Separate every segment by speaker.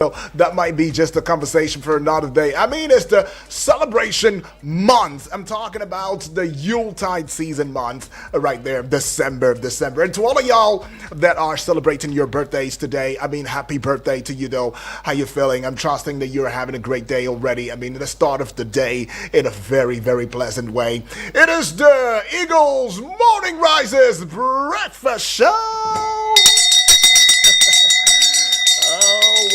Speaker 1: So that might be just a conversation for another day. I mean, it's the celebration month. I'm talking about the Yuletide season month right there, December. And to all of y'all that are celebrating your birthdays today, I mean, happy birthday to you though. How you feeling? I'm trusting that you're having a great day already. I mean, the start of the day in a very, very pleasant way. It is the Eagles Morning Rises Breakfast Show. Oh,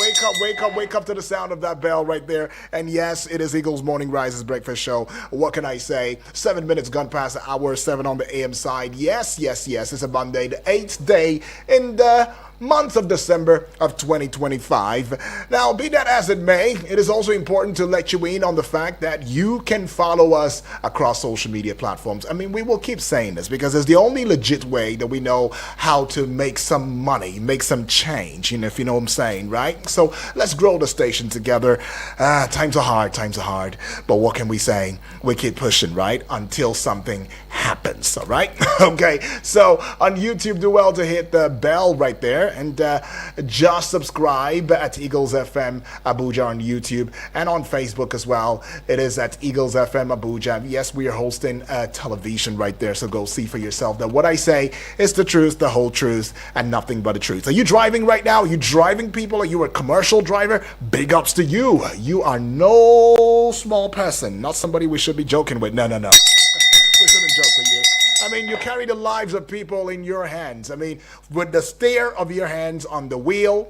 Speaker 1: wake up to the sound of that bell right there. And yes, it is Eagles Morning Rises Breakfast Show. What can I say? 7 minutes gone past the hour, 7 on the AM side. Yes. It's a Monday, the 8th day in the month of December of 2025. Now, be that as it may, it is also important to let you in on the fact that you can follow us across social media platforms. I mean, we will keep saying this because it's the only legit way that we know how to make some money, make some change, if you know what I'm saying, right? So let's grow the station together. Times are hard, but what can we say? We keep pushing, right? Until something happens, all right? Okay, so on YouTube, do well to hit the bell right there and just subscribe at Eagles FM Abuja on YouTube and on Facebook as well. It is at Eagles FM Abuja. Yes, we are hosting television right there, so go see for yourself that what I say is the truth, the whole truth, and nothing but the truth. Are you driving right now? Are you driving, people? Are you a commercial driver? Big ups to you. You are no small person, not somebody we should be joking with. No. We shouldn't joke with you. I mean, you carry the lives of people in your hands. I mean, with the steer of your hands on the wheel,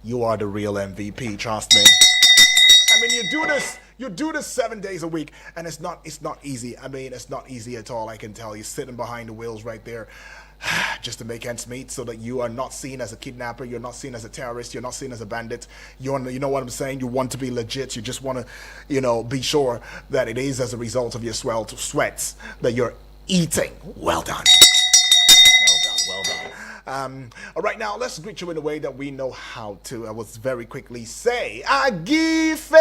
Speaker 1: you are the real MVP, trust me. I mean, you do this 7 days a week, and it's not easy. I mean, it's not easy at all, I can tell you, sitting behind the wheels right there. Just to make ends meet so that you are not seen as a kidnapper, you're not seen as a terrorist, you're not seen as a bandit. You know what I'm saying? You want to be legit. You just want to, be sure that it is as a result of your sweats that you're eating. Well done. All right, now let's greet you in a way that we know how to. I will very quickly say, Agife.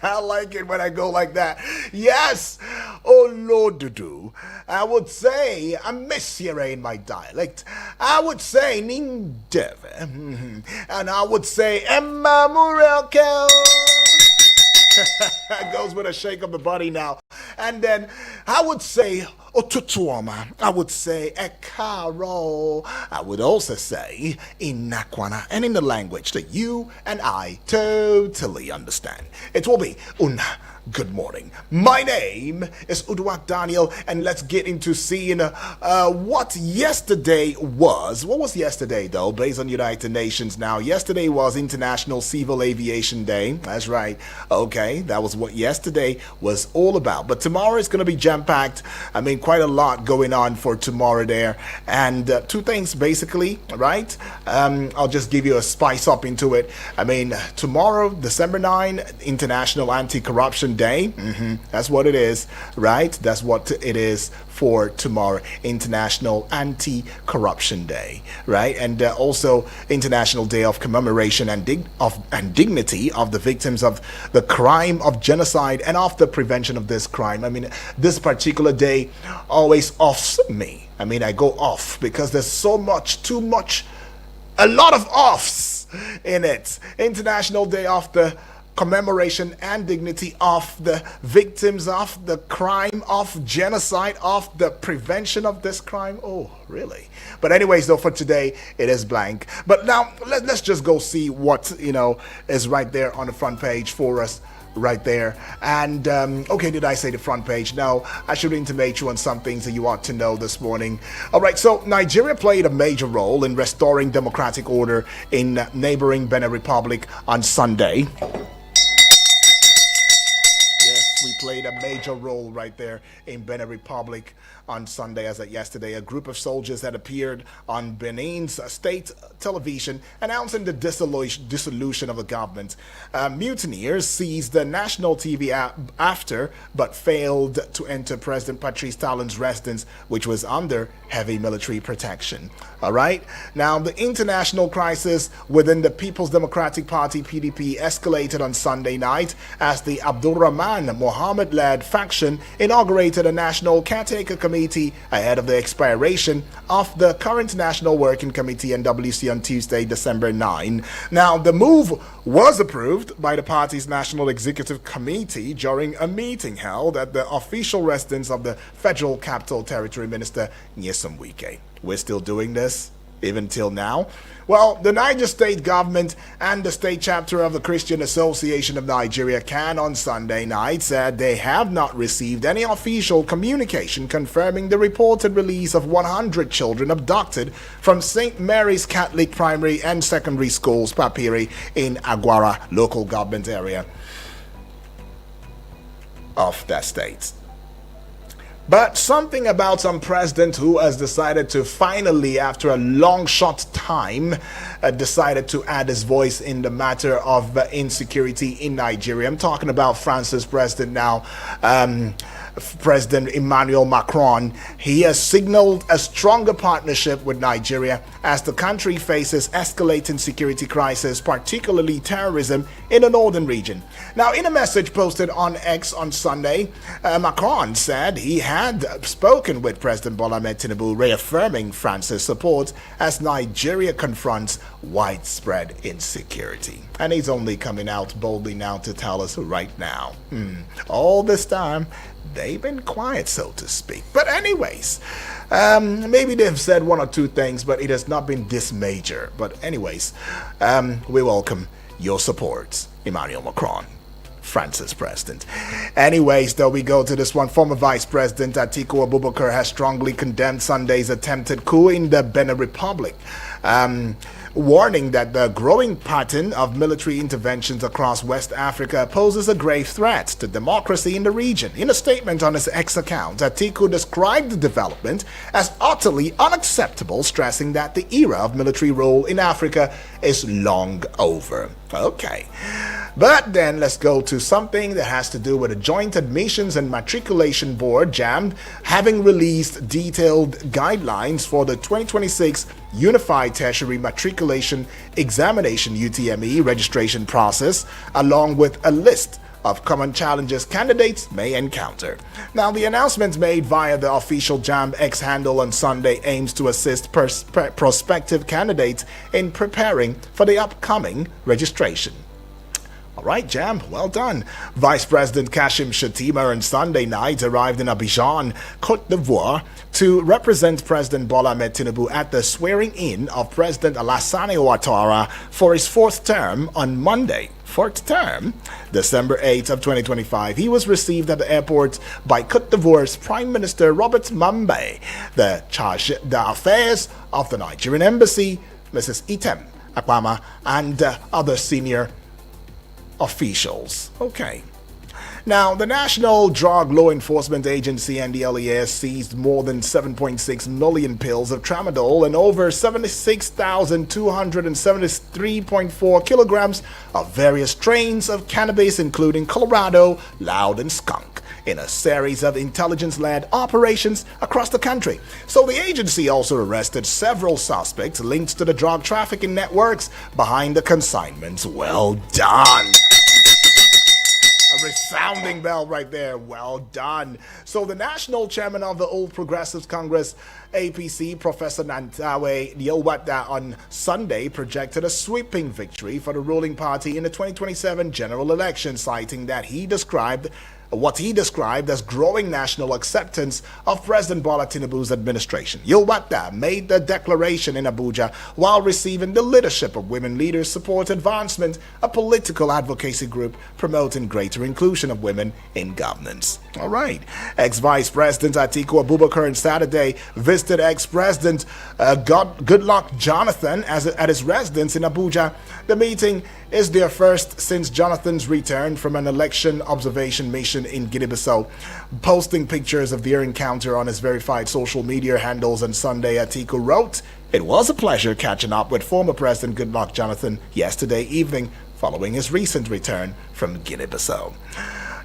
Speaker 1: I like it when I go like that. Yes, Olodudu. I would say, I miss you in my dialect. I would say, Nindeve. And I would say, Emma Murelkel. That goes with a shake of the body now. And then I would say Otutuoma. I would say Ekaro. I would also say Inakwana. And in the language that you and I totally understand. It will be Una. Good morning. My name is Uduak Daniel, and let's get into seeing what yesterday was. What was yesterday, though, based on United Nations now? Yesterday was International Civil Aviation Day. That's right. Okay, that was what yesterday was all about. But tomorrow is going to be jam-packed. I mean, quite a lot going on for tomorrow there. And two things, basically, right? I'll just give you a spice up into it. I mean, tomorrow, December 9, International Anti-Corruption Day. That's what it is, right? That's what it is for tomorrow, International Anti-Corruption Day, right? And also International Day of Commemoration and Dignity of the victims of the crime of genocide and of the prevention of this crime. I mean, this particular day always offs me. I mean, I go off because there's so much, too much, a lot of offs in it. International Day of the Commemoration and Dignity of the victims of the crime of genocide, of the prevention of this crime. Oh, really? But anyways, though, for today, it is blank. But now, let's just go see what, is right there on the front page for us. Right there. And okay, did I say the front page? No, I should intimate you on some things that you ought to know this morning. All right, so Nigeria played a major role in restoring democratic order in neighboring Benin Republic on Sunday. We played a major role right there in Benin Republic on Sunday, as of yesterday. A group of soldiers had appeared on Benin's state television announcing the dissolution of the government. Mutineers seized the national TV after, but failed to enter President Patrice Talon's residence, which was under heavy military protection. All right. Now, the international crisis within the People's Democratic Party, PDP, escalated on Sunday night as the Abdulrahman Mohammed-led faction inaugurated a national caretaker committee Committee ahead of the expiration of the current National Working Committee NWC on Tuesday, December 9. Now, the move was approved by the party's National Executive Committee during a meeting held at the official residence of the Federal Capital Territory Minister Nyesom Wike. We're still doing this, even till now. Well, the Niger State government and the state chapter of the Christian Association of Nigeria CAN on Sunday night said they have not received any official communication confirming the reported release of 100 children abducted from St. Mary's Catholic Primary and Secondary Schools, Papiri, in Agwara local government area of that state. But something about some president who has decided to finally, after a long short time, decided to add his voice in the matter of insecurity in Nigeria. I'm talking about France's president now, President Emmanuel Macron. He has signaled a stronger partnership with Nigeria as the country faces escalating security crisis, particularly terrorism in the northern region. Now, in a message posted on X on Sunday, Macron said he had spoken with President Bola Ahmed Tinubu, reaffirming France's support as Nigeria confronts widespread insecurity. And he's only coming out boldly now to tell us right now. All this time, they've been quiet, so to speak. But anyways, maybe they've said one or two things, but it has not been this major. But anyways, we welcome your support, Emmanuel Macron, France's president. Anyways, though, we go to this one. Former Vice President Atiku Abubakar has strongly condemned Sunday's attempted coup in the Benin Republic, warning that the growing pattern of military interventions across West Africa poses a grave threat to democracy in the region. In a statement on his X account, Atiku described the development as utterly unacceptable, stressing that the era of military rule in Africa is long over. Okay. But then let's go to something that has to do with the Joint Admissions and Matriculation Board, JAMB, having released detailed guidelines for the 2026 Unified Tertiary Matriculation Examination UTME registration process, along with a list of common challenges candidates may encounter. Now, the announcement made via the official JAMB X handle on Sunday aims to assist prospective candidates in preparing for the upcoming registration. All right, JAMB, well done. Vice President Kashim Shettima on Sunday night arrived in Abidjan, Côte d'Ivoire, to represent President Bola Ahmed Tinubu at the swearing-in of President Alassane Ouattara for his fourth term on Monday. Fourth term, December 8th of 2025. He was received at the airport by Côte d'Ivoire's Prime Minister Robert Mambe, the charge d'affaires of the Nigerian embassy, Mrs. Item Akpama, and other senior officials. Okay. Now, the National Drug Law Enforcement Agency, NDLEA, seized more than 7.6 million pills of tramadol and over 76,273.4 kilograms of various strains of cannabis, including Colorado, Loud, and Skunk, in a series of intelligence-led operations across the country. So the agency also arrested several suspects linked to the drug trafficking networks behind the consignments. Well done. A resounding bell right there. Well done. So the national chairman of the All Progressives Congress, APC, Professor Nantawe Yowata, on Sunday projected a sweeping victory for the ruling party in the 2027 general election, citing that what he described as growing national acceptance of President Bola Tinubu's administration. Yowata made the declaration in Abuja while receiving the leadership of Women Leaders Support Advancement, a political advocacy group promoting greater inclusion of women in governance. All right. Ex-Vice President Atiku Abubakar on Saturday visited ex-President Goodluck Jonathan at his residence in Abuja. The meeting is their first since Jonathan's return from an election observation mission in Guinea-Bissau. Posting pictures of their encounter on his verified social media handles on Sunday, Atiku wrote, "It was a pleasure catching up with former President Goodluck Jonathan yesterday evening following his recent return from Guinea-Bissau."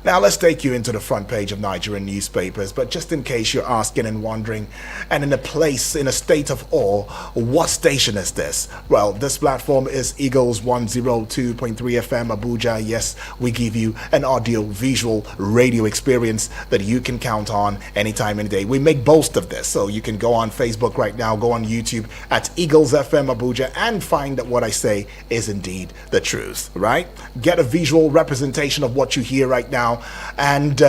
Speaker 1: Now let's take you into the front page of Nigerian newspapers, but just in case you're asking and wondering, and in a state of awe, what station is this? Well, this platform is Eagles 102.3 FM Abuja. Yes, we give you an audio visual radio experience that you can count on anytime, any day. We make boast of this, so you can go on Facebook right now, go on YouTube at Eagles FM Abuja, and find that what I say is indeed the truth, right? Get a visual representation of what you hear right now, and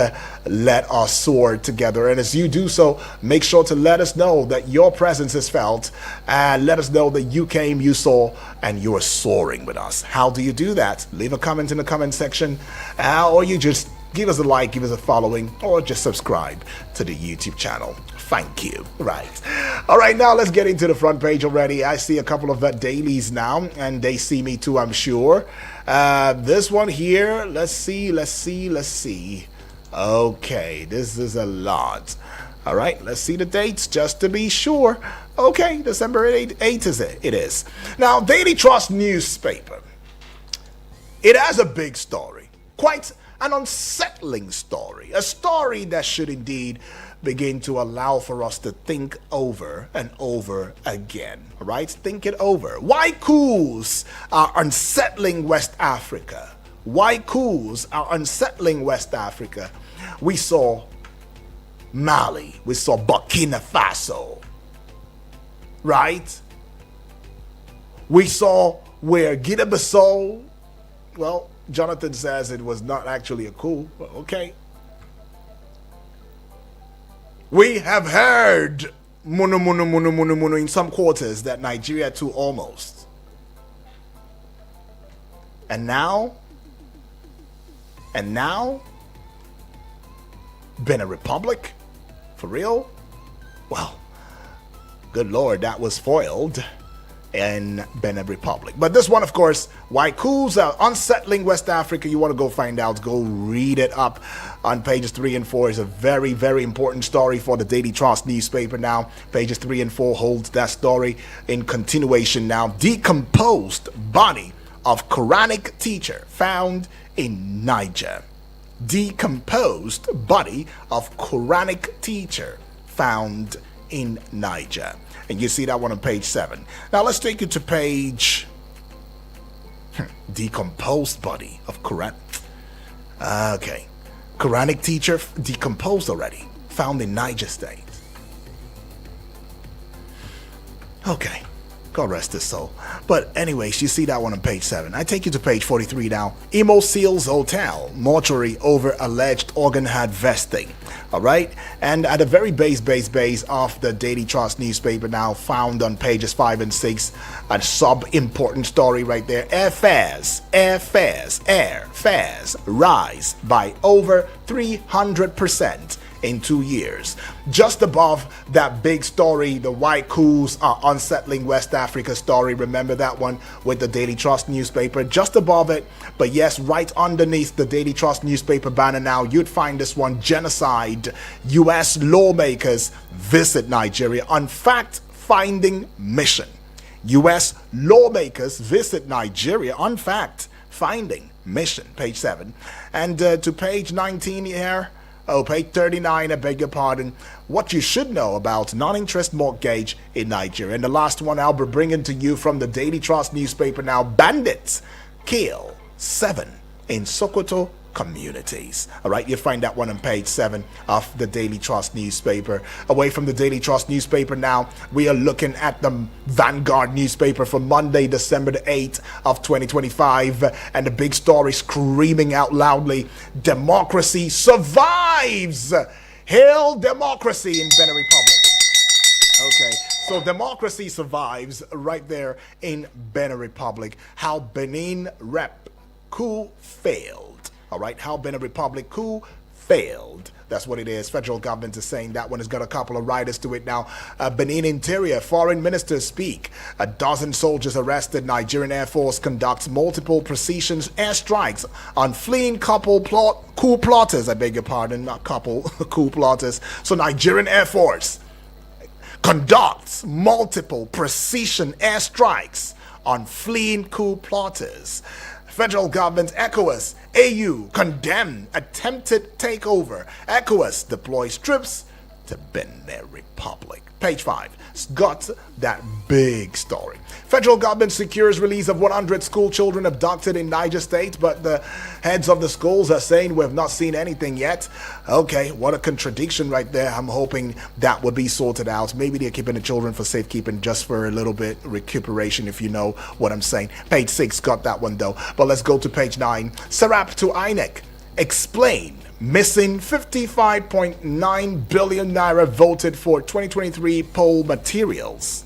Speaker 1: let us soar together. And as you do so, make sure to let us know that your presence is felt, and let us know that you came, you saw, and you're soaring with us. How do you do that? Leave a comment in the comment section, or you just give us a like, give us a following, or just subscribe to the YouTube channel. Thank you. Right. All right, now let's get into the front page already. I see a couple of dailies now, and they see me too, I'm sure. This one here, let's see. Okay, this is a lot. All right, let's see the dates just to be sure. Okay, December 8 is it? It is. Now, Daily Trust newspaper. It has a big story. Quite an unsettling story. A story that should indeed begin to allow for us to think over and over again. All right? Think it over. Why coups are unsettling West Africa? Why coups are unsettling West Africa? We saw Mali. We saw Burkina Faso. Right? We saw where Guinea-Bissau, well, Jonathan says it was not actually a coup. Well, okay. We have heard munu in some quarters that Nigeria too almost. And now, Benin Republic? For real? Well, good Lord, that was foiled in Benin Republic. But this one, of course, why coups are unsettling West Africa, you want to go find out, go read it up on pages 3 and 4. Is a very, very important story for the Daily Trust newspaper now. Pages 3 and 4 holds that story in continuation now. Decomposed body of Quranic teacher found in Niger. Decomposed body of Quranic teacher found in Niger. And you see that one on page 7. Now let's take you to page... decomposed body of Quran. Okay. Quranic teacher decomposed already. Found in Niger State. Okay. God rest his soul. But anyways, you see that one on page 7. I take you to page 43 now. Imo Seals Hotel, mortuary over alleged organ harvesting. Alright? And at the very base of the Daily Trust newspaper now, found on pages 5 and 6, a sub-important story right there. Airfares rise by over 300% in 2 years. Just above that big story, the white coups are unsettling West Africa story. Remember that one with the Daily Trust newspaper? Just above it, but yes, right underneath the Daily Trust newspaper banner now, you'd find this one, genocide. U.S. lawmakers visit Nigeria on fact-finding mission. U.S. lawmakers visit Nigeria on fact-finding mission. Page 7. And to page 19 here, page 39, I beg your pardon. What you should know about non-interest mortgage in Nigeria. And the last one I'll be bringing to you from the Daily Trust newspaper now. Bandits kill 7 in Sokoto communities. All right, you find that one on page 7 of the Daily Trust newspaper. Away from the Daily Trust newspaper now, we are looking at the Vanguard newspaper for Monday, December the 8th of 2025, and the big story screaming out loudly, democracy survives! Hail democracy in Benin Republic. Okay, so democracy survives right there in Benin Republic. How Benin Rep coup failed. All right, how Benin Republic coup failed. That's what it is. Federal government is saying that one has got a couple of riders to it now. Benin Interior, foreign ministers speak. A dozen soldiers arrested. Nigerian Air Force conducts multiple precision airstrikes on fleeing coup plotters. I beg your pardon, not couple, coup plotters. So Nigerian Air Force conducts multiple precision airstrikes on fleeing coup plotters. Federal government, ECOWAS, AU condemn attempted takeover. ECOWAS deploys troops to Benin Republic. Page 5. It's got that big story. Federal government secures release of 100 school children abducted in Niger State, but the heads of the schools are saying we've not seen anything yet. Okay, what a contradiction right there. I'm hoping that will be sorted out. Maybe they're keeping the children for safekeeping, just for a little bit recuperation, if you know what I'm saying. Page 6 got that one though. But let's go to page 9. Serap to INEC. Explain missing 55.9 billion naira voted for 2023 poll materials.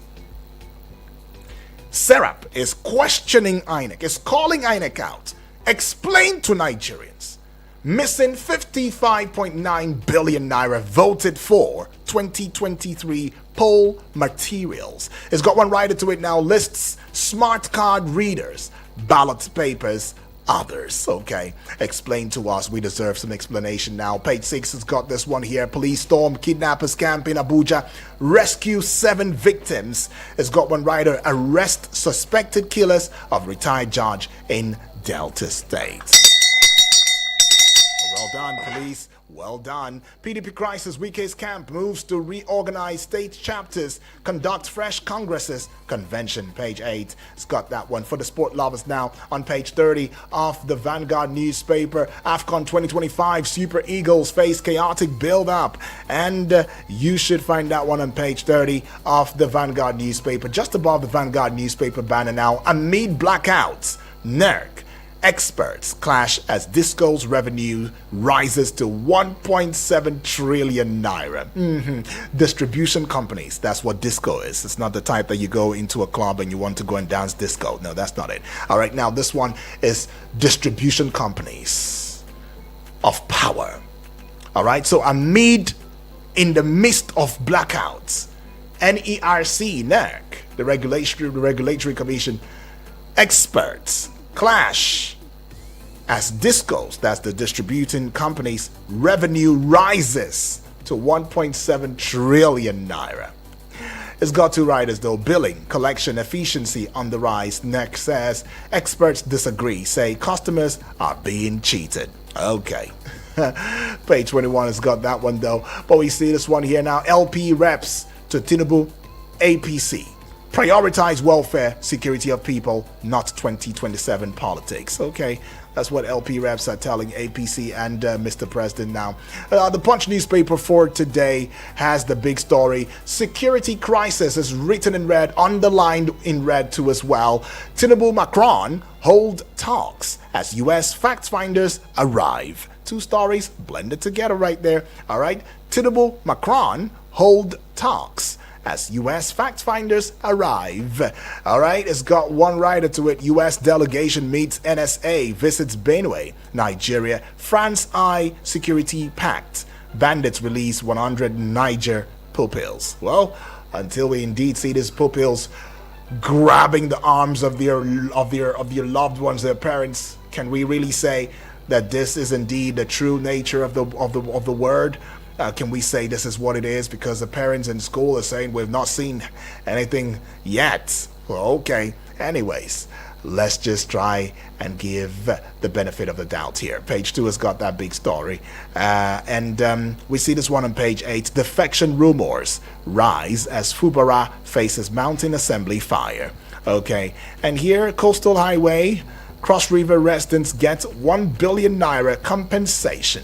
Speaker 1: Serap is questioning INEC, is calling INEC out. Explain to Nigerians. Missing 55.9 billion naira voted for 2023 poll materials. It's got one writer to it now. Lists smart card readers, ballot papers, others. Okay, explain to us. We deserve some explanation now. Page 6 has got this one here. Police storm kidnappers camp in Abuja, rescue 7 victims. It's got one writer. Arrest suspected killers of retired judge in Delta State. Well done, police. Well done. PDP crisis. Wike's camp moves to reorganize state chapters, conduct fresh congresses, convention. Page 8. It's got that one. For the sport lovers now, on page 30 of the Vanguard newspaper, AFCON 2025 Super Eagles face chaotic build-up. And you should find that one on page 30 of the Vanguard newspaper. Just above the Vanguard newspaper banner now, amid blackouts, NERC experts clash as Disco's revenue rises to 1.7 trillion naira. Distribution companies, that's what Disco is. It's not the type that you go into a club and you want to go and dance disco. No, that's not it. All right, now this one is distribution companies of power. All right, so in the midst of blackouts, NERC, the regulatory commission, experts clash as Discos, that's the distributing companies, revenue rises to 1.7 trillion naira. It's got 2 writers though. Billing, collection efficiency on the rise. NERC says experts disagree, say customers are being cheated. Okay. Page 21 has got that one though. But we see this one here now. LP reps to Tinubu, APC. Prioritize welfare, security of people, not 2027 politics. Okay, that's what LP reps are telling APC and Mr. President now. The Punch newspaper for today has the big story. Security crisis is written in red, underlined in red too as well. Tinubu Macron hold talks as US fact finders arrive. 2 stories blended together right there. All right, Tinubu Macron hold talks as U.S. fact-finders arrive. All right, it's got 1 writer to it. U.S. delegation meets NSA, visits Benue, Nigeria. France eye security pact. Bandits release 100 Niger pupils. Well, until we indeed see these pupils grabbing the arms of their loved ones, their parents, can we really say that this is indeed the true nature of the word? Can we say this is what it is? Because the parents in school are saying we've not seen anything yet. Well, okay. Anyways, let's just try and give the benefit of the doubt here. Page 2 has got that big story. And we see this one on page 8. Defection rumors rise as Fubara faces mountain assembly fire. Okay. And here, Coastal Highway, Cross River residents get 1 billion naira compensation.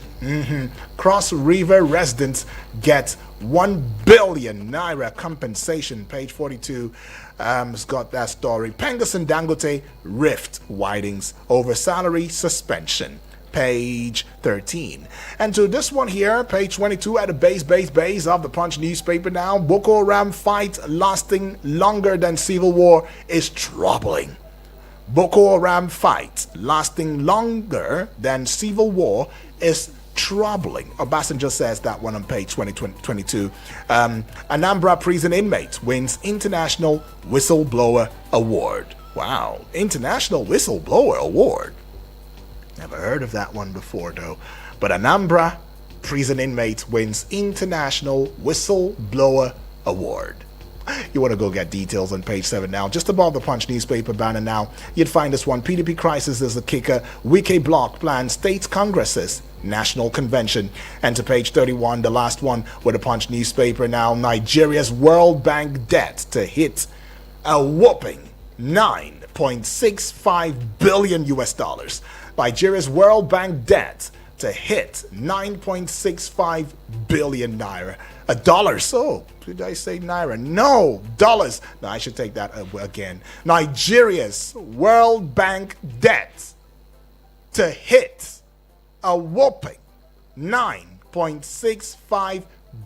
Speaker 1: Cross River residents get 1 billion naira compensation. Page 42 has got that story. Pengas and Dangote rift widens over salary suspension. Page 13. And to this one here, page 22 at the base of the Punch newspaper now. Boko Haram fight lasting longer than civil war is troubling. Boko Haram fight lasting longer than civil war is troubling. Obasanjo says that one on page 22. Anambra prison inmate wins International Whistleblower Award. Wow, International Whistleblower Award. Never heard of that one before though. But Anambra prison inmate wins International Whistleblower Award. You want to go get details on page 7 now. Just above the Punch newspaper banner now, you'd find this one. PDP crisis is the kicker. Wike bloc plans state congresses. National Convention. And to page 31, the last one with the Punch newspaper now. Nigeria's World Bank debt to hit a whopping 9.65 billion US dollars. Nigeria's World Bank debt to hit 9.65 billion naira. A dollar. So, did I say naira? No, dollars. No, I should take that again. Nigeria's World Bank debt to hit a whopping 9.65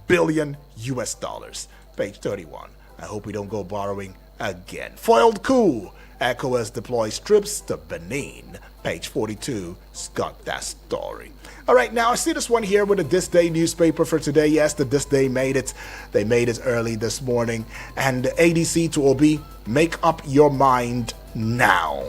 Speaker 1: billion US dollars. Page 31. I hope we don't go borrowing again. Foiled coup. ECOWAS deploys troops to Benin. Page 42. Got that story. All right, now I see this one here with the This Day newspaper for today. Yes, the This Day made it. They made it early this morning. And ADC to Obi, make up your mind now.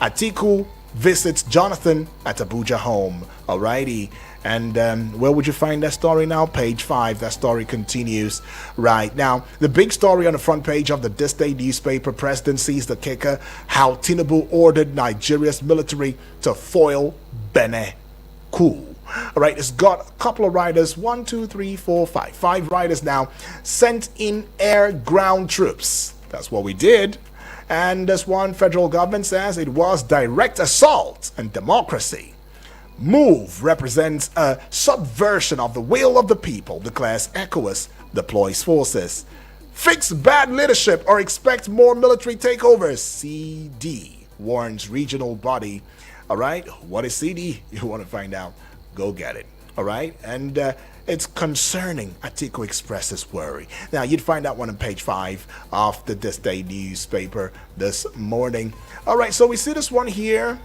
Speaker 1: Atiku visits Jonathan at Abuja home. Alrighty. And where would you find that story now? Page 5. That story continues. Right now, the big story on the front page of the This Day newspaper, President sees the kicker, how Tinubu ordered Nigeria's military to foil Benin coup. All right, it's got a couple of riders, 1, 2, 3, 4, 5. 5 riders now sent in air ground troops. That's what we did. And this one, federal government says it was direct assault and democracy. Move represents a subversion of the will of the people, declares ECOWAS, deploys forces. Fix bad leadership or expect more military takeovers, CD warns regional body. All right, what is CD? You want to find out? Go get it. All right, and it's concerning. Atiku expresses worry. Now, you'd find that one on page 5 of the This Day newspaper this morning. All right, so we see this one here.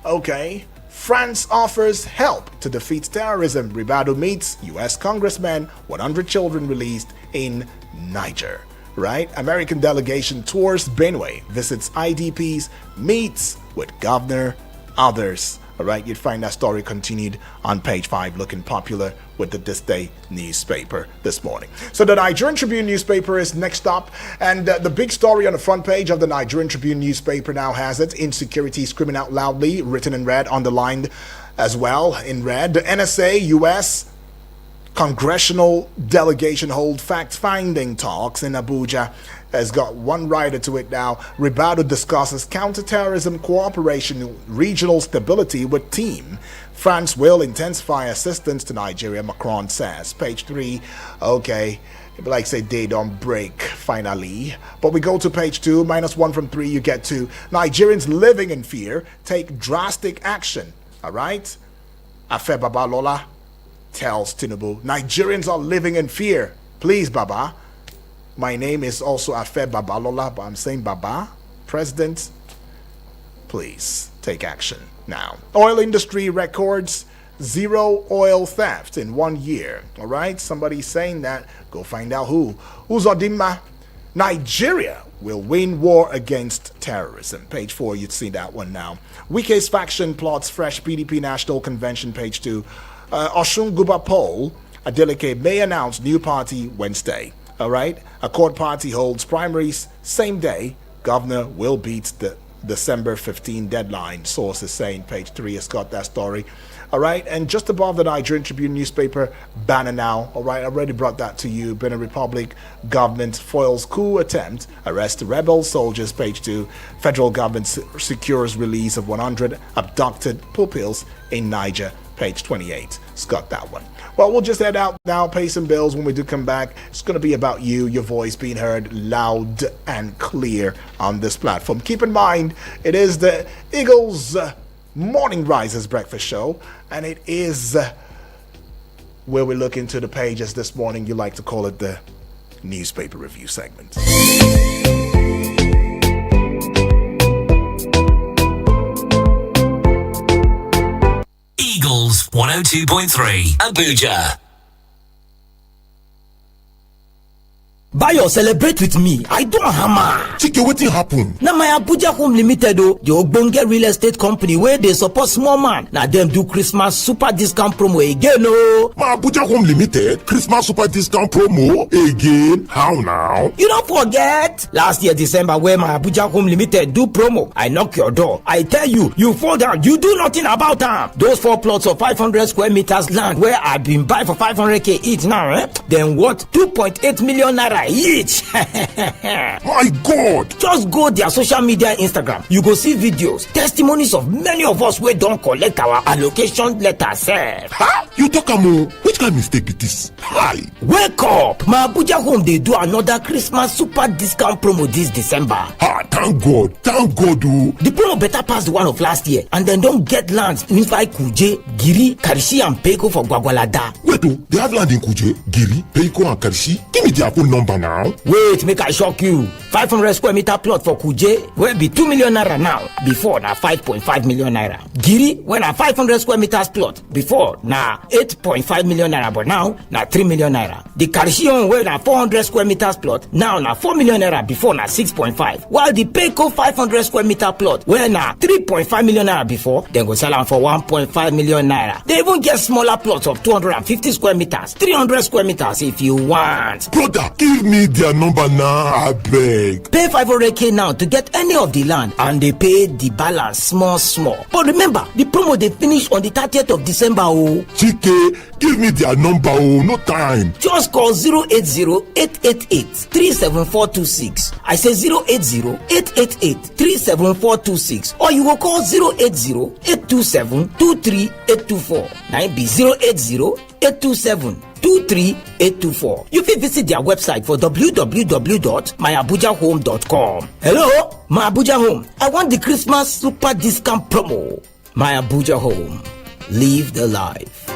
Speaker 1: Okay. France offers help to defeat terrorism. Ribadu meets U.S. Congressman. 100 children released in Niger. Right? American delegation tours Benue, visits IDPs, meets with governor, others. All right, you'd find that story continued on page 5, looking popular with the This Day newspaper this morning. So the Nigerian Tribune newspaper is next up, and the big story on the front page of the Nigerian Tribune newspaper now has it. Insecurity screaming out loudly, written in red, underlined as well in red. The NSA, U.S. Congressional delegation hold fact-finding talks in Abuja. Has got one rider to it now. Ribadu discusses counterterrorism cooperation, regional stability with team. France will intensify assistance to Nigeria, Macron says. Page 3. Okay. Like say day don't break finally. But we go to page 2, -1 from 3, you get to Nigerians living in fear take drastic action. All right. Afe Babalola tells Tinubu, Nigerians are living in fear. Please, Baba. My name is also Afe Babalola, but I'm saying Baba, President, please take action now. Oil industry records 0 oil theft in 1 year. All right, somebody's saying that. Go find out who. Uzodinma, Nigeria will win war against terrorism. Page 4, you'd see that one now. Wike's faction plots fresh PDP National Convention. Page 2. Osun Guba poll, Adeleke may announce new party Wednesday. All right, Accord Party holds primaries same day. Governor will beat the December 15 deadline. Sources saying. Page 3 has got that story. All right, and just above the Nigerian Tribune newspaper banner now. All right, I already brought that to you. Benin Republic government foils coup attempt, arrest rebel soldiers. Page 2. Federal government secures release of 100 abducted pupils in Niger. Page 28. It's got that one. Well, we'll just head out now, pay some bills. When we do come back, it's going to be about you, your voice being heard loud and clear on this platform. Keep in mind, it is the Eagles Morning Risers Breakfast Show, and it is where we look into the pages this morning. You like to call it the newspaper review segment.
Speaker 2: Eagles 102.3 Abuja. Buy or celebrate with me. I don't hammer.
Speaker 3: Chike, wetin happen?
Speaker 2: Now my Abuja Home Limited, the ogbonge real estate company where they support small man. Now them do Christmas super discount promo again.
Speaker 3: My Abuja Home Limited Christmas super discount promo again. How now?
Speaker 2: You don't forget last year December where my Abuja Home Limited do promo. I knock your door. I tell you, you fall down. You do nothing about them. Those 4 plots of 500 square meters land where I've been buying for 500k each now. Then what? 2.8 million naira each.
Speaker 3: My God!
Speaker 2: Just go their social media Instagram. You go see videos, testimonies of many of us wey don collect our allocation letter sef.
Speaker 3: Huh? You talk am which kind mistake be this? Hi!
Speaker 2: Wake up! My Abuja Home dey do another Christmas super discount promo this December.
Speaker 3: Thank God oh.
Speaker 2: The promo better pass the one of last year and dem don get lands inside Kuje, Giri, Karishi and Peko for Gwagwalada.
Speaker 3: Wait they have land in Kuje, Giri, Peko and Karishi? Give me their phone number now.
Speaker 2: Wait, make I shock you. 500 square meter plot for Kuje will be 2 million naira now. Before na 5.5 million naira. Giri when na 500 square meters plot. Before na 8.5 million naira, but now na 3 million naira. The Karishion where na 400 square meters plot now na 4 million naira. Before na 6.5. While the Peko 500 square meter plot where na 3.5 million naira before, then go sell am for 1.5 million naira. They even get smaller plots of 250 square meters, 300 square meters if you want.
Speaker 3: Brother, give me their number now, I beg.
Speaker 2: Pay 500k now to get any of the land and they pay the balance small. But remember, the promo they finish on the 30th of December.
Speaker 3: Chike, give me their number, no time.
Speaker 2: Just call 080-888-37426. I say 080-888-37426. Or you will call 080-827-23824. Now it be 080-827-23824. You can visit their website for www.myabujahome.com. Hello, My Abuja Home. I want the Christmas super discount promo. My Abuja Home. Live the life.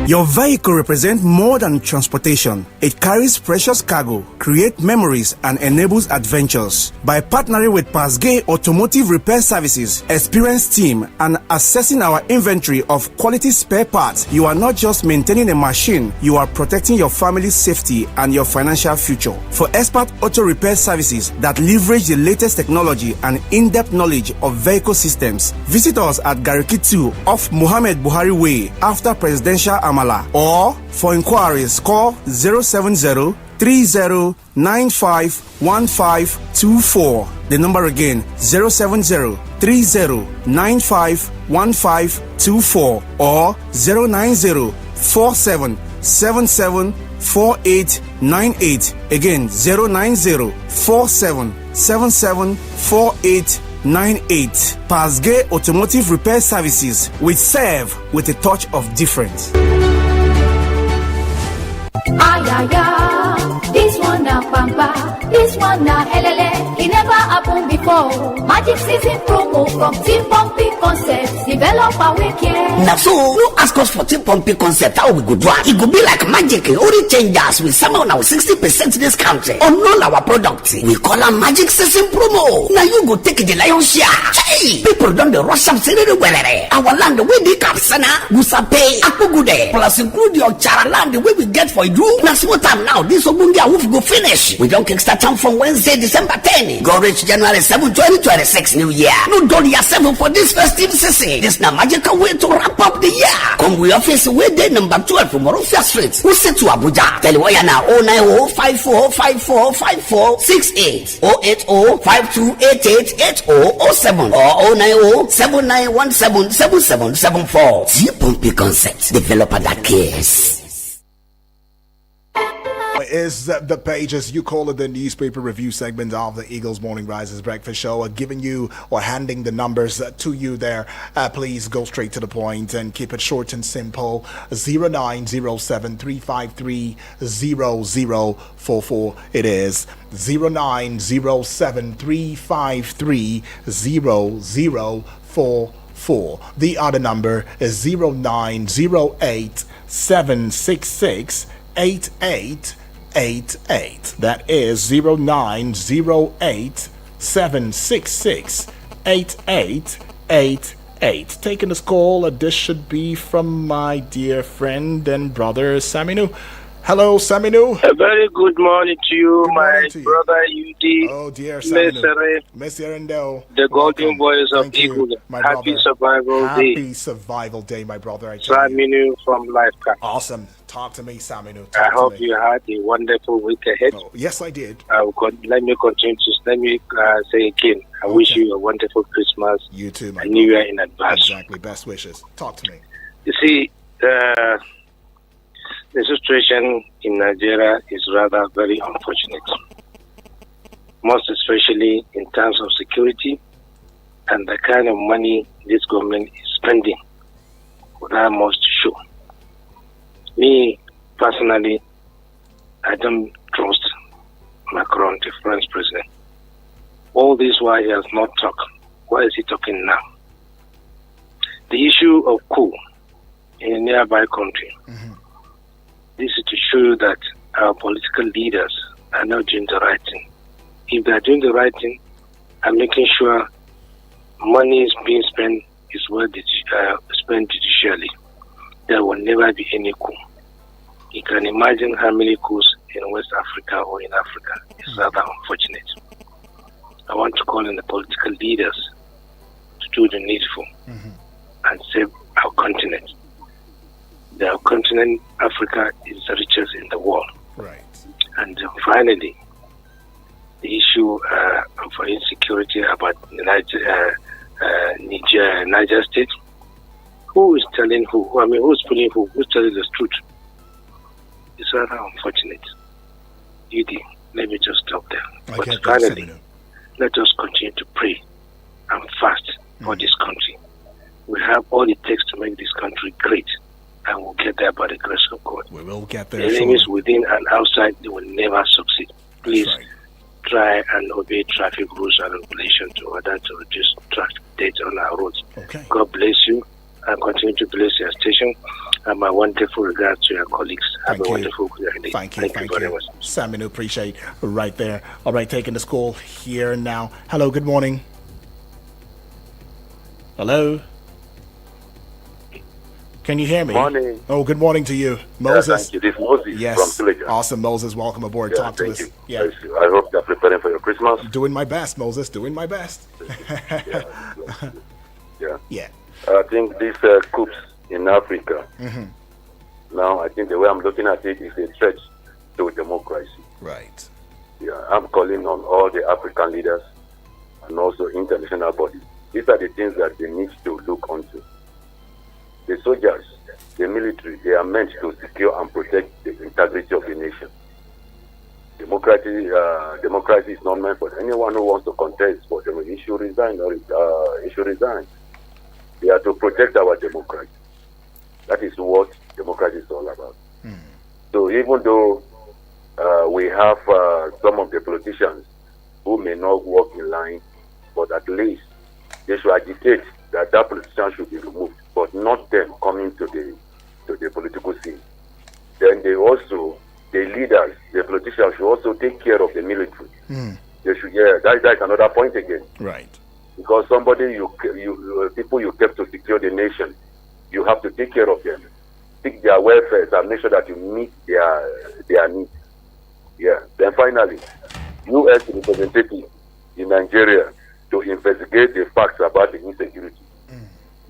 Speaker 4: Your vehicle represents more than transportation. It carries precious cargo, creates memories, and enables adventures. By partnering with Pasgay Automotive Repair Services, experienced team, and assessing our inventory of quality spare parts, you are not just maintaining a machine, you are protecting your family's safety and your financial future. For expert auto repair services that leverage the latest technology and in-depth knowledge of vehicle systems, visit us at Gariki 2 off Muhammad Buhari Way after Presidential Amala, or for inquiries call 070-3095-1524. The number again 070-3095-1524 or 090-4777-4898. Again 090-4777-4898. Pasgay Automotive Repair Services. We serve with a touch of difference.
Speaker 5: This one na pampa, this one na helele. It never happened before. Magic season promo from Team Pumpy Concepts. Developer weekend.
Speaker 6: Now so, you ask us for Team Pumpy Concept, how we go do it? It could be like magic. Only changes with some on our 60% discount on all our products. We call them Magic Season promo. Now you go take the lion's share. Hey, people don't rush up everywhere. Our land, where they come, Sana, Gusape, Akugude, plus include your Chara land, the way we get for you. Now see what time now. This Obundia wolf go finish. We don't kickstart time from Wednesday, December 10. Go reach January 7, 2026 New Year. No dollar 7 for this festive season. This na magical way to wrap up the year. Come we office where day number 12 from Morofia Street. We set to Abuja. Tell you why now 090-5454-5468 080-5288-8007 or 090-7917-7774. T-Pumpy Concept. Developer that cares.
Speaker 1: Is the pages, you call it the newspaper review segment of the Eagles Morning Rises Breakfast Show, giving you or handing the numbers to you there. Please go straight to the point and keep it short and simple. 0907-353-0044. It is 0907-353-0044. The other number is 0908-766-8888. That is 0908-766-8888. 8. Taking this call, this should be from my dear friend and brother Saminu. Hello, Saminu.
Speaker 7: A very good morning to you,
Speaker 1: Good
Speaker 7: my
Speaker 1: morning to you.
Speaker 7: brother UD.
Speaker 1: Oh, dear Saminu.
Speaker 7: Mesere,
Speaker 1: Mr. Endo.
Speaker 7: the golden voice of
Speaker 1: Thank you,
Speaker 7: Eagle.
Speaker 1: my
Speaker 7: Happy
Speaker 1: brother.
Speaker 7: survival day.
Speaker 1: Happy survival day, my brother. I tell you.
Speaker 7: Saminu from Lifecast.
Speaker 1: Awesome. Talk to me, Saminu.
Speaker 7: I
Speaker 1: Talk
Speaker 7: hope
Speaker 1: to me.
Speaker 7: you had a wonderful week ahead.
Speaker 1: Oh, yes, I did.
Speaker 7: Let me continue to say again, I wish
Speaker 1: Okay.
Speaker 7: you a wonderful Christmas
Speaker 1: You too, my
Speaker 7: and New
Speaker 1: brother.
Speaker 7: Year in advance.
Speaker 1: Exactly. Best wishes. Talk to me.
Speaker 7: You see, the situation in Nigeria is rather very unfortunate, most especially in terms of security and the kind of money this government is spending without much to show. Me, personally, I don't trust Macron, the French president. All this while he has not talked. Why is he talking now? The issue of coup in a nearby country. This is to show that our political leaders are not doing the right thing. If they are doing the right thing and making sure money is being spent is well spent judicially, there will never be any coup. You can imagine how many coups in West Africa or in Africa. It's rather unfortunate. I want to call on the political leaders to do the needful and save our continent. Our continent, Africa, is the richest in the world.
Speaker 1: Right.
Speaker 7: And finally, the issue of insecurity about Niger State. Who is telling who? I mean, who's pulling who? Who's telling the truth? It's rather unfortunate. Let me just stop there.
Speaker 1: I
Speaker 7: But
Speaker 1: can't
Speaker 7: finally,
Speaker 1: Saminu.
Speaker 7: let us continue to pray and fast for this country. We have all it takes to make this country great, and we'll get there by the grace of God.
Speaker 1: We will get
Speaker 7: The
Speaker 1: there.
Speaker 7: enemies
Speaker 1: Sure.
Speaker 7: within and outside, they will never succeed. Please
Speaker 1: That's right.
Speaker 7: try and obey traffic rules and regulations in order to reduce traffic deaths on our roads.
Speaker 1: Okay.
Speaker 7: God bless you and continue to bless your station. And my wonderful regards to your colleagues. Have
Speaker 1: Thank
Speaker 7: a
Speaker 1: you.
Speaker 7: wonderful day.
Speaker 1: Thank you very much. Saminu, appreciate right there. All right, taking this call here now. Hello, good morning. Hello? Can you hear me?
Speaker 8: Morning.
Speaker 1: Oh, good morning to you. Moses?
Speaker 8: Thank you. This is Moses
Speaker 1: Yes.
Speaker 8: from Villager.
Speaker 1: Awesome, Moses. Welcome aboard. Talk to
Speaker 8: thank
Speaker 1: us.
Speaker 8: you.
Speaker 1: Yeah.
Speaker 8: Thank you. I hope you're preparing for your Christmas.
Speaker 1: Doing my best, Moses. Doing my best.
Speaker 8: Yeah.
Speaker 1: Yeah.
Speaker 8: I think these coups in Africa, now I think the way I'm looking at it is a threat to democracy.
Speaker 1: Right.
Speaker 8: Yeah, I'm calling on all the African leaders and also international bodies. These are the things that they need to look onto. The soldiers, the military, they are meant to secure and protect the integrity of the nation. Democracy is not meant for anyone who wants to contest, but he should resign or he should resign. They are to protect our democracy. That is what democracy is all about. So even though we have some of the politicians who may not walk in line, but at least they should agitate that politician should be removed, but not them coming to the political scene. Then the leaders, the politicians should also take care of the military. They should, that's another point again.
Speaker 1: Right.
Speaker 8: Because people you kept to secure the nation, you have to take care of them, seek their welfare, and make sure that you meet their needs. Yeah. Then finally, U.S. representative in Nigeria to investigate the facts about the insecurity.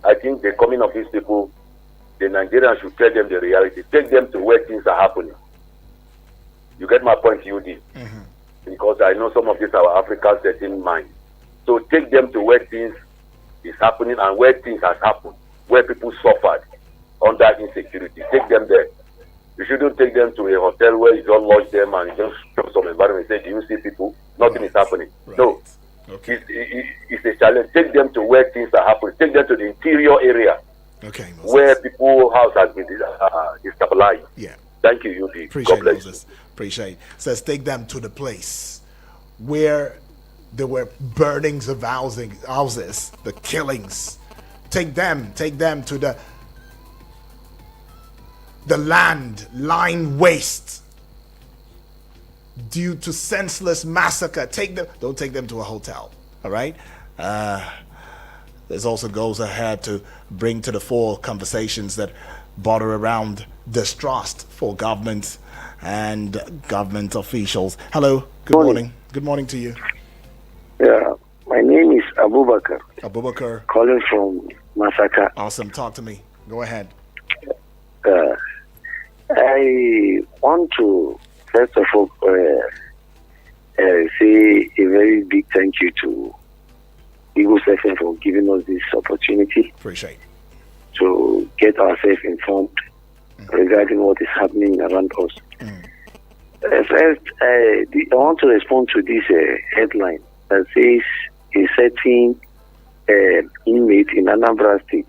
Speaker 8: I think the coming of these people, the Nigerians should tell them the reality, take them to where things are happening. You get my point, UD? Because I know some of these are African setting mind. So take them to where things is happening and where things has happened, where people suffered under insecurity. Take them there. You shouldn't take them to a hotel where you just lodge them and you just show some environment and say, do you see people? Nothing is happening.
Speaker 1: Right.
Speaker 8: No.
Speaker 1: Okay.
Speaker 8: It's a challenge. Take them to where things are happening. Take them to the interior area
Speaker 1: Okay, Moses.
Speaker 8: where people's house has been destabilized.
Speaker 1: Yeah.
Speaker 8: Thank you, UD.
Speaker 1: Appreciate
Speaker 8: God bless
Speaker 1: Moses. Appreciate. Says take them to the place where there were burnings of houses, the killings. Take them to the land lying waste due to senseless massacre. Don't take them to a hotel. All right. this also goes ahead to bring to the fore conversations that border around distrust for government and government officials. Hello, good morning. Good morning to you.
Speaker 9: Yeah, my name is Abubakar.
Speaker 1: Abubakar.
Speaker 9: Calling from Masaka.
Speaker 1: Awesome, talk to me. Go ahead.
Speaker 9: I want to, first of all, say a very big thank you to Eagles FM for giving us this opportunity.
Speaker 1: Appreciate
Speaker 9: to get ourselves informed regarding what is happening around us. First, I want to respond to this headline that says a certain inmate in Anambra State.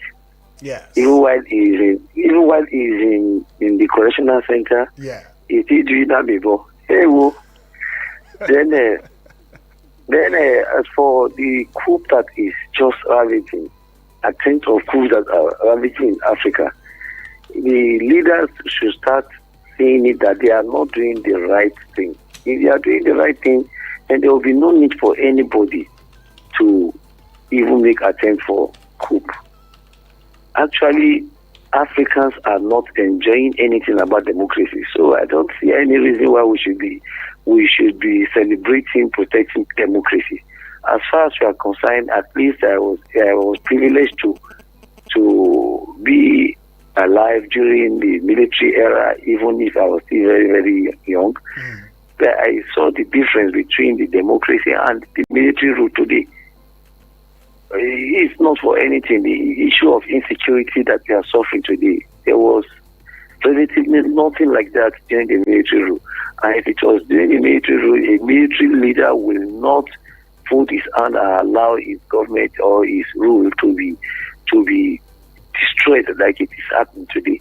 Speaker 1: Yes.
Speaker 9: Even while he is in the correctional center,
Speaker 1: yeah,
Speaker 9: he did doing that before. Hey, well, then as for the coup that is just ravaging, a tenth of coups that are ravaging in Africa, the leaders should start saying it that they are not doing the right thing. If they are doing the right thing, then there will be no need for anybody to even make attempt for coup. Actually, Africans are not enjoying anything about democracy, so I don't see any reason why we should be celebrating, protecting democracy. As far as we are concerned, at least I was privileged to be alive during the military era, even if I was still very, very young. But I saw the difference between the democracy and the military rule today. It's not for anything. The issue of insecurity that we are suffering today, there was relatively nothing like that during the military rule. And if it was during the military rule, a military leader will not put his hand and allow his government or his rule to be destroyed like it is happening today.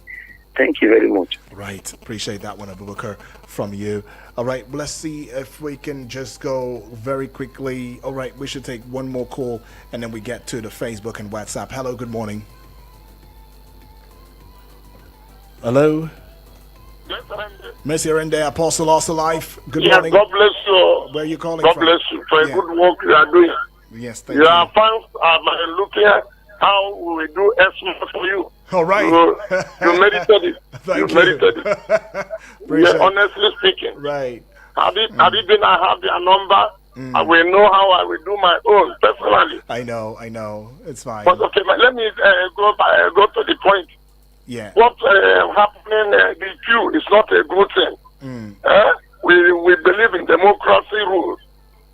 Speaker 9: Thank you very much.
Speaker 1: Right. Appreciate that one, Abubakar, from you. All right. Let's see if we can just go very quickly. All right. We should take one more call and then we get to the Facebook and WhatsApp. Hello. Good morning. Hello. Messi Arende, Apostle Also Life. Good morning.
Speaker 10: God bless you.
Speaker 1: Where are you calling
Speaker 10: God
Speaker 1: from?
Speaker 10: bless you for a good work you are doing.
Speaker 1: Yes, thank you.
Speaker 10: Your fans are looking at how we do Xmas for you.
Speaker 1: All right.
Speaker 10: You merited it.
Speaker 1: Thank you.
Speaker 10: Merited it. Yeah, honestly speaking.
Speaker 1: Right.
Speaker 10: Have you been? I have their number. I will know how I will do my own personally.
Speaker 1: I know. It's fine.
Speaker 10: But okay, let me go to the point.
Speaker 1: Yeah.
Speaker 10: What's happening? The queue is not a good thing. We believe in democracy rules,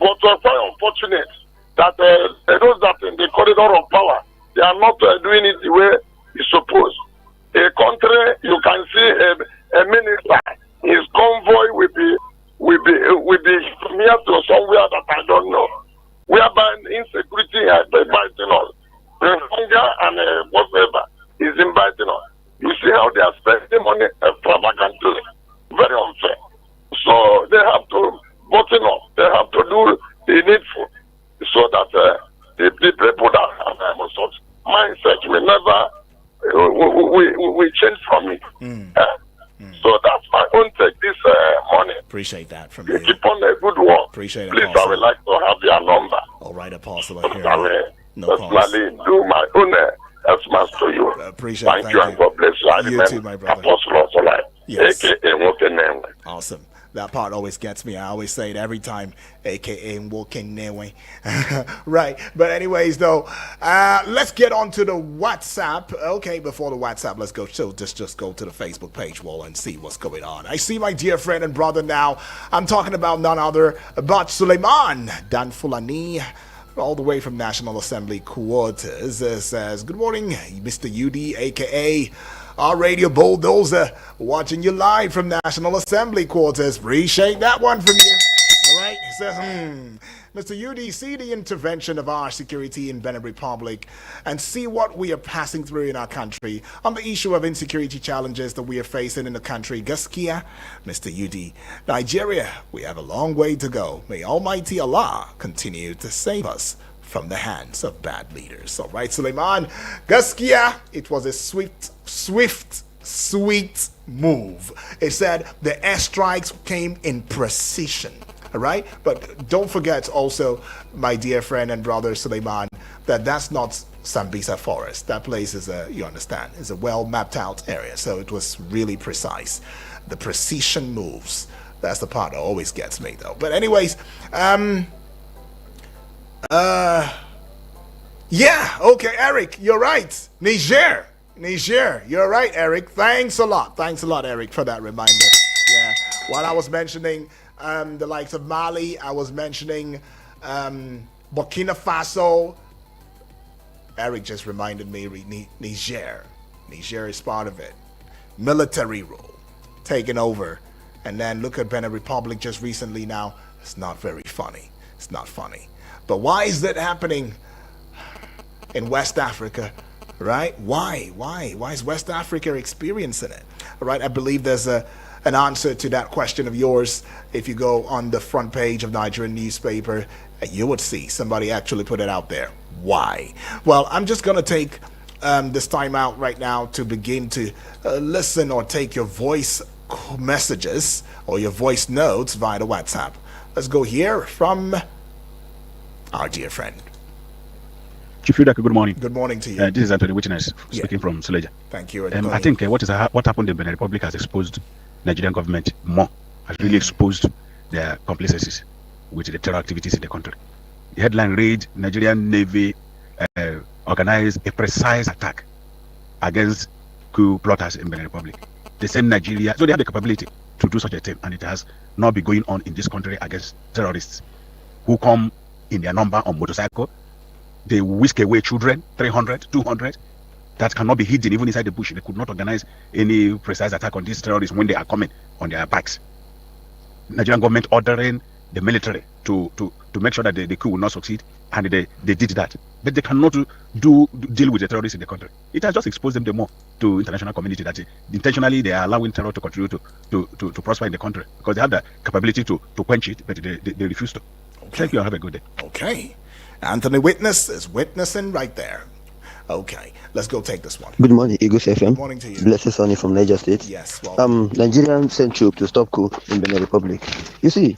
Speaker 10: but we're quite unfortunate that those that in the corridor of power, they are not doing it the way it's supposed. A country, you can see a minister, his convoy will be here to somewhere that I don't know, whereby insecurity has been inviting us, hunger and whatever is inviting us. You see how they are spending money extravagantly, very unfair. So they have to button up. They have to do the needful so that the people that have such mindset will never we change from it. So that's my own take this morning.
Speaker 1: Appreciate that from you.
Speaker 10: Keep on the good work.
Speaker 1: Appreciate it.
Speaker 10: Please, I would like to have your number.
Speaker 1: All right, Apostle.
Speaker 10: I will
Speaker 1: no
Speaker 10: personally do my own Xmas to you.
Speaker 1: Appreciate it.
Speaker 10: Thank you and God bless you. I
Speaker 1: You too, my brother.
Speaker 10: Apostle also life.
Speaker 1: Yes.
Speaker 10: AKA
Speaker 1: Awesome. That part always gets me. I always say it every time, aka walking Newe. Right. But anyways, though, let's get on to the WhatsApp. Okay, before the WhatsApp, let's go. So just go to the Facebook page wall and see what's going on. I see my dear friend and brother now. I'm talking about none other but Suleiman Dan Fulani, all the way from National Assembly quarters. Says, good morning, Mr. UD, aka our radio bulldozer, watching you live from National Assembly quarters. Appreciate that one from you. All right. He says, Mr. UD, see the intervention of our security in Benin Republic and see what we are passing through in our country on the issue of insecurity challenges that we are facing in the country. Gaskiya, Mr. UD, Nigeria, we have a long way to go. May Almighty Allah continue to save us from the hands of bad leaders. All right, Suleiman, Gaskiya, it was a swift move. It said the airstrikes came in precision. All right, but don't forget also, my dear friend and brother Suleiman, that that's not Sambisa Forest. That place is you understand, is a well mapped out area. So it was really precise. The precision moves. That's the part that always gets me though. But anyways, yeah, okay, Eric, you're right. Niger, you're right, Eric. Thanks a lot, Eric, for that reminder. Yeah, while I was mentioning the likes of Mali, I was mentioning Burkina Faso. Eric just reminded me Niger. Niger is part of it. Military rule, taken over. And then look at Benin Republic just recently now. It's not very funny. It's not funny. But why is that happening in West Africa, right? Why is West Africa experiencing it? All right, I believe there's an answer to that question of yours. If you go on the front page of Nigerian newspaper, you would see somebody actually put it out there. Why? Well, I'm just going to take this time out right now to begin to listen or take your voice messages or your voice notes via the WhatsApp. Let's go here from our dear friend.
Speaker 11: Chief Udaka, good morning.
Speaker 1: Good morning to you.
Speaker 11: This is Anthony Witness speaking from Suleja.
Speaker 1: Thank you.
Speaker 11: I think what happened in Benin Republic has exposed Nigerian government more, has really exposed their complices with the terror activities in the country. The headline read, Nigerian Navy organized a precise attack against coup plotters in Benin Republic. The same Nigeria, so they have the capability to do such a thing, and it has not been going on in this country against terrorists who come in their number on motorcycle. They whisk away children, 300, 200, that cannot be hidden even inside the bush. They could not organize any precise attack on these terrorists when they are coming on their bikes. Nigerian government ordering the military to make sure that the coup will not succeed, and they did that. But they cannot deal with the terrorists in the country. It has just exposed them the more to international community that intentionally they are allowing terror to continue to prosper in the country because they have the capability to quench it, but they refuse to. Okay. Thank you and have a good day.
Speaker 1: Okay. Anthony Witness is witnessing right there. Okay, let's go take this one.
Speaker 12: Good morning, Eagles FM.
Speaker 1: Good morning to you.
Speaker 12: Blessed Sonny from Niger State.
Speaker 1: Yes, well.
Speaker 12: Nigerian sent troops to stop coup in Benin Republic. You see,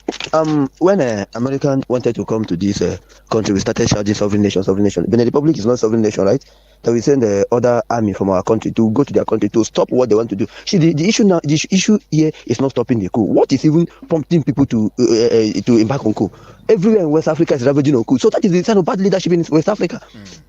Speaker 12: when American wanted to come to this country, we started shouting sovereign nation, sovereign nation. Benin Republic is not sovereign nation, right? So we send the other army from our country to go to their country to stop what they want to do. See, the issue now, the issue here is not stopping the coup. What is even prompting people to embark on coup? Everywhere in West Africa is ravaging on coup. So that is the sign of bad leadership in West Africa.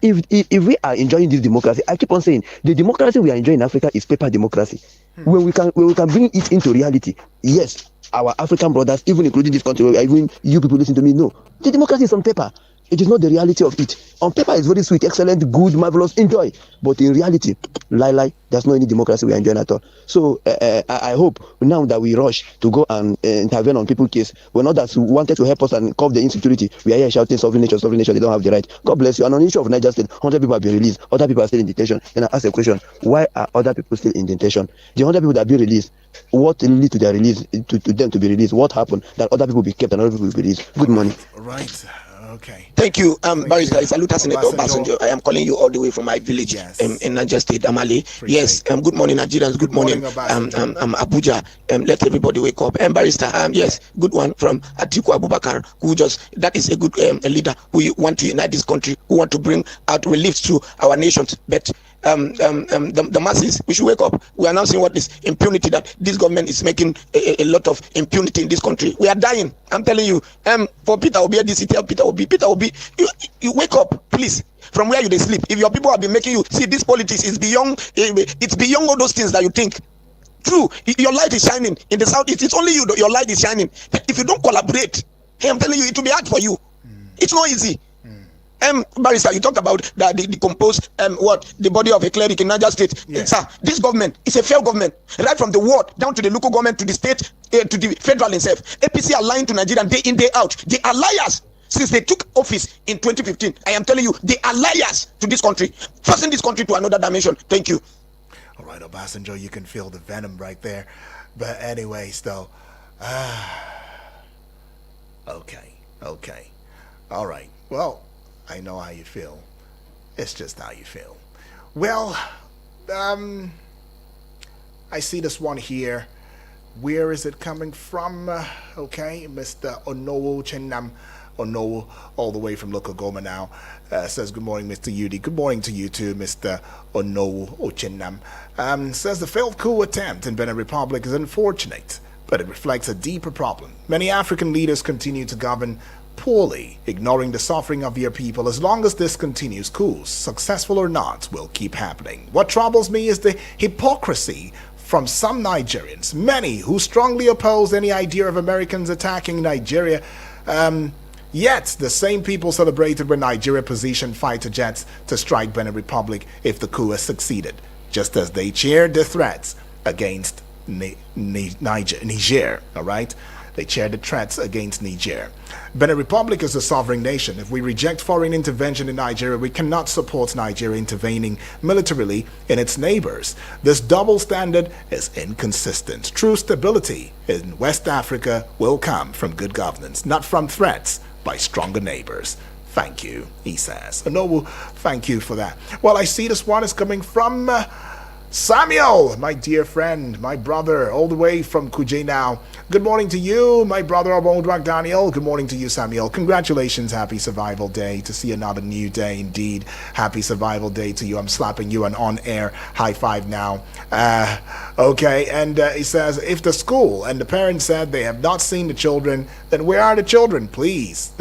Speaker 12: If we are enjoying this democracy, I keep on saying the democracy we are enjoying in Africa is paper democracy. When we can bring it into reality, yes, our African brothers, even including this country, even you people listen to me, no, the democracy is on paper. It is not the reality of it. On paper, it's very sweet, excellent, good, marvelous, enjoy. But in reality, lie, there's no any democracy we are enjoying at all. So I hope now that we rush to go and intervene on people's case, when others wanted to help us and curb the insecurity, we are here shouting sovereign nation, they don't have the right. God bless you. And on the issue of Niger State, 100 people have been released, other people are still in detention. Then I ask a question, why are other people still in detention? The 100 people that have been released, what lead to their release, to them to be released? What happened that other people be kept and other people be released? Good morning.
Speaker 1: Right. Okay.
Speaker 13: Thank you, Barrister. Salute, Senator Obasanjo. I am calling you all the way from my village in Niger State, Amali. Yes. Good morning, Nigerians. Good morning, Abuja. Let everybody wake up. Barrister. Yes. Good one from Atiku Abubakar, who that is a good leader who want to unite this country, who want to bring out relief to our nations. But the masses, we should wake up. We are now seeing what is impunity, that this government is making a lot of impunity in this country. We are dying. I'm telling you. For Peter Obi, this city, Peter Obi, you wake up, please. From where you they sleep. If your people have been making you see this politics is beyond, it's beyond all those things that you think. True, your light is shining in the southeast. It's only you. Your light is shining. But if you don't collaborate, hey, I'm telling you, it will be hard for you. It's not easy. Barrister, you talked about the decomposed the body of a cleric in Niger State. Yes. Sir, this government is a failed government, right from the ward down to the local government to the state to the federal itself. APC are lying to Nigerians day in, day out. They are liars since they took office in 2015. I am telling you, they are liars to this country, forcing this country to another dimension. Thank you.
Speaker 1: All right, Obasanjo, you can feel the venom right there. But anyways, though, okay, all right. Well, I know how you feel. It's just how you feel. Well, I see this one here. Where is it coming from? Okay, Mr. Onowu Chenam. Onowu, all the way from local Goma now, says good morning, Mr. Yudi. Good morning to you too, Mr. Onowu Ochenam. Says the failed coup attempt in Benin Republic is unfortunate, but it reflects a deeper problem. Many African leaders continue to govern poorly, ignoring the suffering of their people. As long as this continues, coups, successful or not, will keep happening. What troubles me is the hypocrisy from some Nigerians, many who strongly oppose any idea of Americans attacking Nigeria. Yet, the same people celebrated when Nigeria positioned fighter jets to strike Benin Republic if the coup has succeeded, just as they cheered the threats against Niger, all right? They cheered the threats against Niger. Benin Republic is a sovereign nation. If we reject foreign intervention in Nigeria, we cannot support Nigeria intervening militarily in its neighbors. This double standard is inconsistent. True stability in West Africa will come from good governance, not from threats by stronger neighbors. Thank you, he says. No, thank you for that. Well, I see this one is coming from Samuel, my dear friend, my brother, all the way from Kuje now. Good morning to you, my brother Obondwak Daniel. Good morning to you, Samuel. Congratulations, happy survival day. To see another new day, indeed. Happy survival day to you. I'm slapping you an on-air high five now. Okay, and he says, if the school and the parents said they have not seen the children, then where are the children? Please,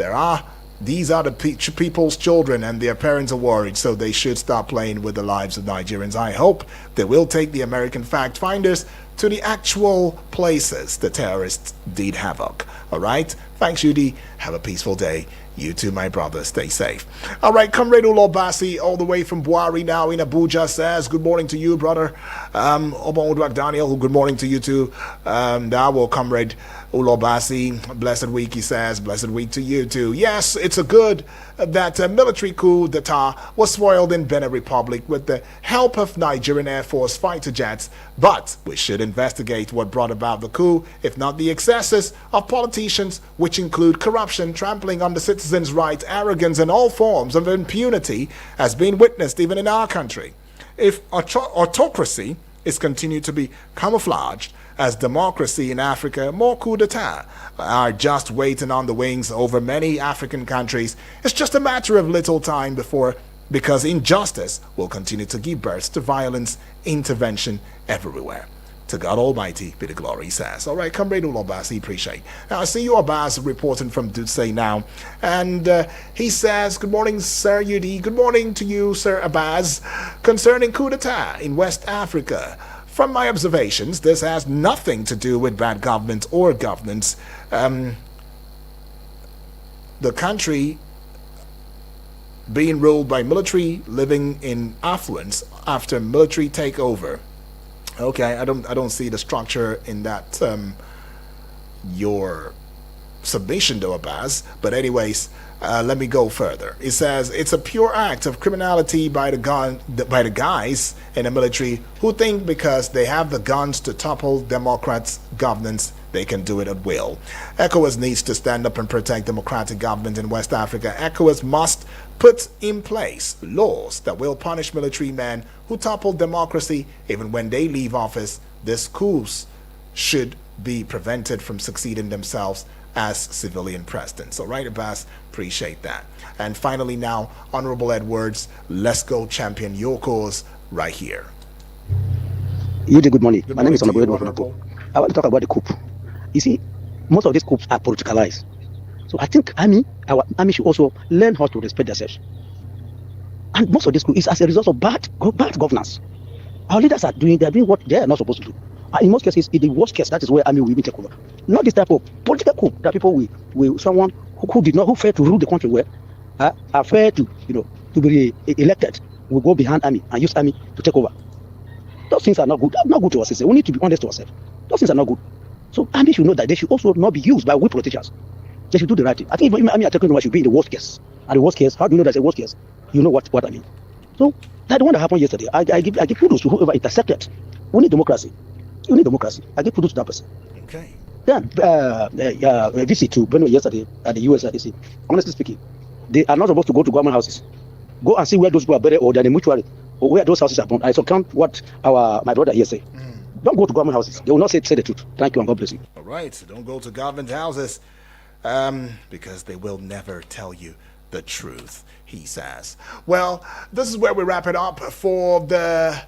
Speaker 1: these are the people's children, and their parents are worried, so they should stop playing with the lives of Nigerians. I hope they will take the American fact finders to the actual places the terrorists did havoc. All right? Thanks, Judy. Have a peaceful day. You too, my brother. Stay safe. All right, Comrade Ulobasi, all the way from Buari now in Abuja, says, good morning to you, brother. Obonwak Daniel, good morning to you too. Dawo, Comrade Ulobasi, blessed week, he says. Blessed week to you too. Yes, it's a good that military coup d'etat was foiled in Benin Republic with the help of Nigerian Air Force fighter jets, but we should investigate what brought about the coup, if not the excesses of politicians, which include corruption, trampling on the citizens' rights, arrogance, and all forms of impunity has been witnessed even in our country. If autocracy is continued to be camouflaged as democracy in Africa, more coups d'etat are just waiting on the wings over many African countries. It's just a matter of little time because injustice will continue to give birth to violence, intervention everywhere. To God Almighty be the glory, he says. All right, Comrade Ulobasi, appreciate. Now, I see you, Abbas, reporting from Dutse now. And he says, good morning, Sir Yudi. Good morning to you, Sir Abbas. Concerning coup d'etat in West Africa, from my observations, this has nothing to do with bad government or governance. The country being ruled by military, living in affluence after military takeover. Okay, I don't see the structure in that your submission though, Abbas. But anyways, let me go further. It says it's a pure act of criminality by the guys in the military who think because they have the guns to topple Democrats' governance, they can do it at will. ECOWAS needs to stand up and protect democratic government in West Africa. ECOWAS must put in place laws that will punish military men who topple democracy even when they leave office. These coups should be prevented from succeeding themselves as civilian presidents. All right, Abbas, appreciate that. And finally now, Honorable Edwards, let's go champion your cause right here.
Speaker 14: Good morning. My name is Honorable Edwards. I want to talk about the coup. You see, most of these coups are politicalized. So I think our army should also learn how to respect themselves. And most of this coup is as a result of bad governance. Our leaders are doing what they are not supposed to do. And in most cases, in the worst case, that is where army will even take over. Not this type of political coup that people will someone who failed to rule the country well, are fair to be elected, will go behind army and use army to take over. Those things are not good. Not good to us. We need to be honest to ourselves. Those things are not good. So army should know that they should also not be used by weak politicians. They should do the right thing. I think if army are taking over, should be in the worst case. And the worst case, how do you know that's a worst case? You know what I mean. So that the one that happened yesterday, I give kudos to whoever intercepted. We need democracy. You need democracy. I give kudos to that person.
Speaker 1: Okay.
Speaker 14: Then visit to Benue yesterday at the USRDC. Honestly speaking, they are not supposed to go to government houses. Go and see where those people are buried, or they're in the mortuary, or where those houses are burned. I saw count what my brother here said. Don't go to government houses. They will not say the truth. Thank you and God bless you.
Speaker 1: All right, so don't go to government houses because they will never tell you the truth, he says. Well, this is where we wrap it up for the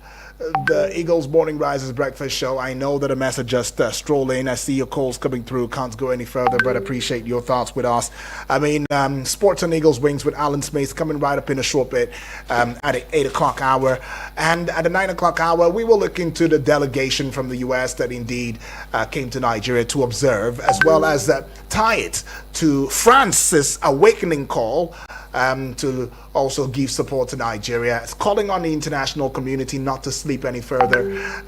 Speaker 1: Eagles Morning Risers Breakfast Show. I know that a message just strolled in. I see your calls coming through. Can't go any further, but appreciate your thoughts with us. I mean, Sports on Eagles Wings with Alan Smith coming right up in a short bit at the 8 o'clock hour. And at the 9 o'clock hour, we will look into the delegation from the U.S. that indeed came to Nigeria to observe, as well as tie it to France's awakening call to also give support to Nigeria. It's calling on the international community not to sleep any further.